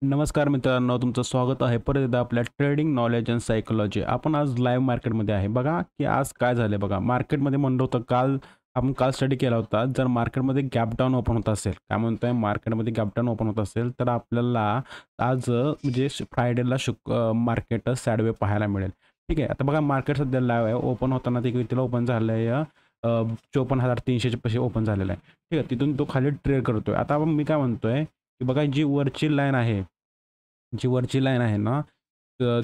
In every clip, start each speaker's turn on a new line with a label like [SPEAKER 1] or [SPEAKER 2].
[SPEAKER 1] नमस्कार मित्रांनो, तुमचं स्वागत आहे परत एकदा आपल्या ट्रेडिंग नॉलेज अँड सायकोलॉजी. आपण आज लाईव्ह मार्केटमध्ये आहे. बघा, की आज काय झालं बघा, मार्केटमध्ये म्हणलं होतं काल स्टडी केला होता. जर मार्केटमध्ये गॅप डाऊन ओपन होत असेल, काय म्हणतोय मार्केटमध्ये गॅप डाऊन ओपन होत असेल, तर आपल्याला आज म्हणजे फ्रायडेला मार्केट सॅडवे पाहायला मिळेल. ठीक आहे. आता बघा मार्केट सध्या लाईव्ह आहे. ओपन होताना ते कितीला ओपन झालं आहे? 54,300च्या पाशी ओपन झालेलं आहे. ठीक आहे. तिथून तो खाली ट्रेड करतोय. आता मी काय म्हणतोय, की बघा जी वरची लाईन आहे, जी वरची लाईन आहे ना, तर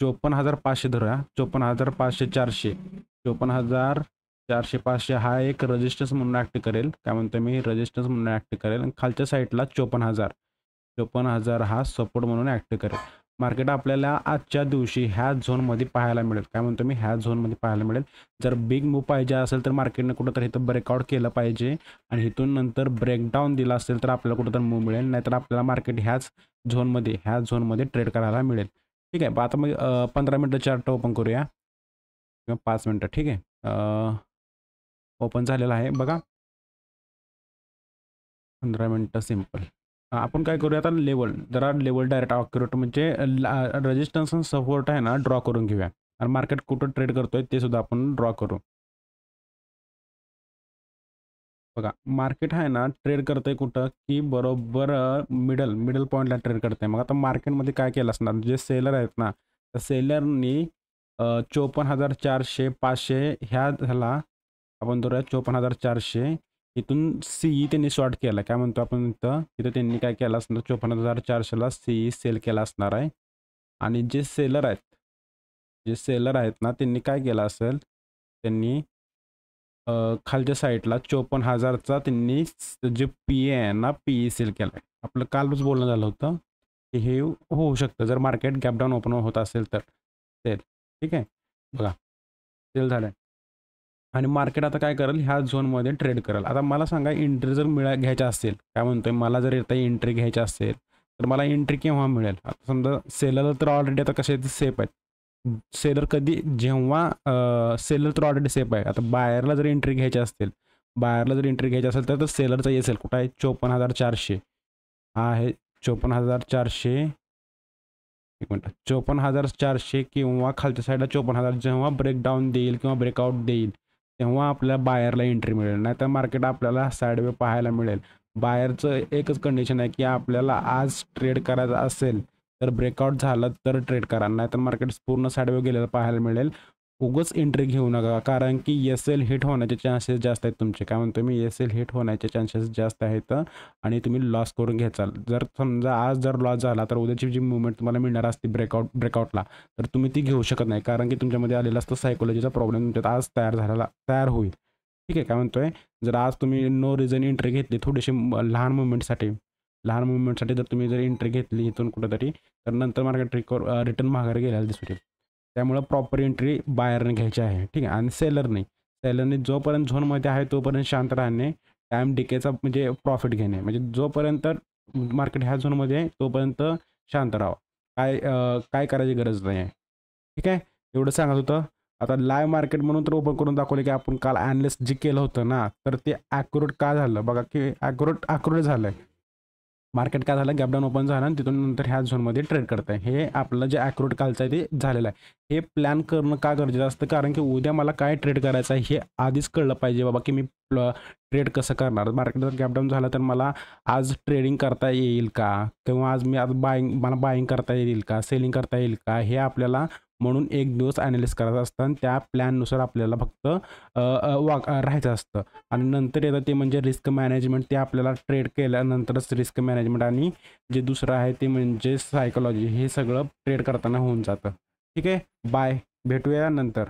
[SPEAKER 1] 54,500 धरूया. 54,500, 400, 54,400, 500 हा एक रेजिस्टन्स म्हणून ॲक्ट करेल. काय म्हणतोय मी? रेजिस्टन्स म्हणून ॲक्ट करेल आणि खालच्या साईडला 54,000, 54,000 हा सपोर्ट म्हणून ॲक्ट करेल. मार्केट आपल्याला आजच्या दिवशी ह्या झोनमध्ये पाहायला मिळेल. काय म्हणतो मी? ह्या झोनमध्ये पाहायला मिळेल. जर बिग मूव्ह पाहिजे असेल तर मार्केटने कुठेतरी इथं ब्रेकआउट केलं पाहिजे आणि इथून नंतर ब्रेकडाऊन दिला असेल तर आपल्याला कुठेतरी मूव्ह मिळेल. नाहीतर आपल्याला मार्केट ह्या झोनमध्ये ट्रेड करायला मिळेल. ठीक आहे. आता मग 15 मिनिटं चार्ट ओपन करूया किंवा 5 मिनिटं. ठीक आहे. ओपन झालेला आहे बघा. 15 मिनिटं सिंपल. आपण काय करूया आता, जरा लेवल डायरेक्ट अॅक्युरेट म्हणजे रेजिस्टन्स आणि सपोर्ट आहे ना, ड्रॉ करून घेऊया आणि मार्केट कुठं ट्रेड करतोय ते सुद्धा आपण ड्रॉ करू. बघा, मार्केट आहे ना ट्रेड करतंय कुठं, की बरोबर मिडल पॉईंटला ट्रेड करतंय. मग आता मार्केटमध्ये काय केलं असणार, जे सेलर आहेत ना, त्या सेलरनी 54,400, 500 ह्या ह्याला आपण धरूया 54,400. इथून सीई त्यांनी शॉर्ट केला. काय म्हणतो आपण इथं त्यांनी काय केलं असणार, 54,400ला सीई सेल केला असणार आहे. आणि जे सेलर आहेत ना, त्यांनी काय केलं असेल, त्यांनी खालच्या साईडला 54,000चा त्यांनी जे पी आहे ना, पी सेल केला आहे. आपलं कालच बोलणं झालं होतं, की हे होऊ शकतं जर मार्केट गॅप डाऊन ओपन होत असेल तर. सेल. ठीक आहे. बघा, सेल झालं आणि मार्केट आता काय करेल, ह्या झोनमध्ये ट्रेड करेल. आता मला सांगा, एंट्री जर घ्यायच्या असेल, काय म्हणतोय, मला जर येता एंट्री घ्यायची असेल, तर मला एंट्री केव्हा मिळेल? आता समजा सेलर तर ऑलरेडी आता कसे सेफ आहेत. सेलर कधी जेव्हा सेलर तर ऑलरेडी सेफ आहे. आता बायरला जर एंट्री घ्यायची असेल तर सेलरचा येसेल कुठं आहे? 54,400 हा आहे. 54,400, एक मिनटं, 54,400 किंवा खालच्या साईडला 54,000 जेव्हा ब्रेकडाऊन देईल किंवा ब्रेकआउट देईल, तेव्हा आपल्या बायरला एंट्री मिळेल. नाहीतर मार्केट आपल्याला साईडवे पाहायला मिळेल. बायरचं एकच कंडिशन आहे, की आपल्याला आज ट्रेड करायचा असेल तर ब्रेकआउट झालं तर ट्रेड करा. नाहीतर मार्केट पूर्ण साईडवे गेलेलं पाहायला मिळेल. उगाच एंट्री घेऊ नका, कारण की एस एल हिट होण्याचे चान्सेस जास्त आहेत तुमचे. काय म्हणतो मी? एस एल हिट होण्याचे चान्सेस जास्त आहेत आणि तुम्ही लॉस करून घ्याल. जर समजा आज जर लॉस झाला तर उद्याची जी मुवमेंट तुम्हाला मिळणार असते ब्रेकआउटला, तर तुम्ही ती घेऊ शकत नाही, कारण की तुमच्यामध्ये आलेला असतो सायकोलॉजीचा प्रॉब्लेम तुमच्यात आज तयार होईल. ठीक आहे. काय म्हणतोय, जर आज तुम्ही नो रिझन एंट्री घेतली थोडीशी लहान मुवमेंटसाठी जर एंट्री घेतली इथून कुठेतरी, तर नंतर मार्केट रिटर्न माघारी गेल्याला दिसू शकते. त्यामुळं प्रॉपर एंट्री बायरने घ्यायची आहे. ठीक आहे. आणि सेलरने जोपर्यंत झोनमध्ये आहे तोपर्यंत शांत राहणे, टाईम डिकेचा म्हणजे प्रॉफिट घेणे. म्हणजे जोपर्यंत मार्केट ह्या झोनमध्ये आहे तोपर्यंत शांत राहावं. काय करायची गरज नाही आहे. ठीक आहे. एवढं सांगत होतं. आता लाईव्ह मार्केट म्हणून तर ओपन करून दाखवले, की आपण काल ॲनालिस्ट जे केलं होतं ना, तर ते ॲक्युरेट का झालं बघा, की ॲक्युरेट झालं आहे. मार्केट काय झालं, गॅपडाऊन ओपन झालं आणि तिथून नंतर ह्या झोनमध्ये ट्रेड करताय. हे आपलं जे ॲक्युरेट कालचं आहे ते झालेलं आहे. हे प्लॅन करणं का गरजेचं असतं, कारण की उद्या मला काय ट्रेड करायचं आहे हे आधीच कळलं पाहिजे बाबा, की मी ट्रेड कसं करणार. मार्केट जर गॅपडाऊन झालं तर मला आज ट्रेडिंग करता येईल का, किंवा आज मला बाईंग करता येईल का, सेलिंग करता येईल का, हे आपल्याला म्हणून एक दिवस ॲनालिसिस करायचं असतं आणि त्या प्लॅननुसार आपल्याला फक्त राहायचं असतं. आणि नंतर येतं ते म्हणजे रिस्क मॅनेजमेंट. ते आपल्याला ट्रेड केल्यानंतरच रिस्क मॅनेजमेंट आणि जे दुसरं आहे ते म्हणजे सायकोलॉजी, हे सगळं ट्रेड करताना होऊन जातं. ठीक आहे. बाय. भेटूया नंतर.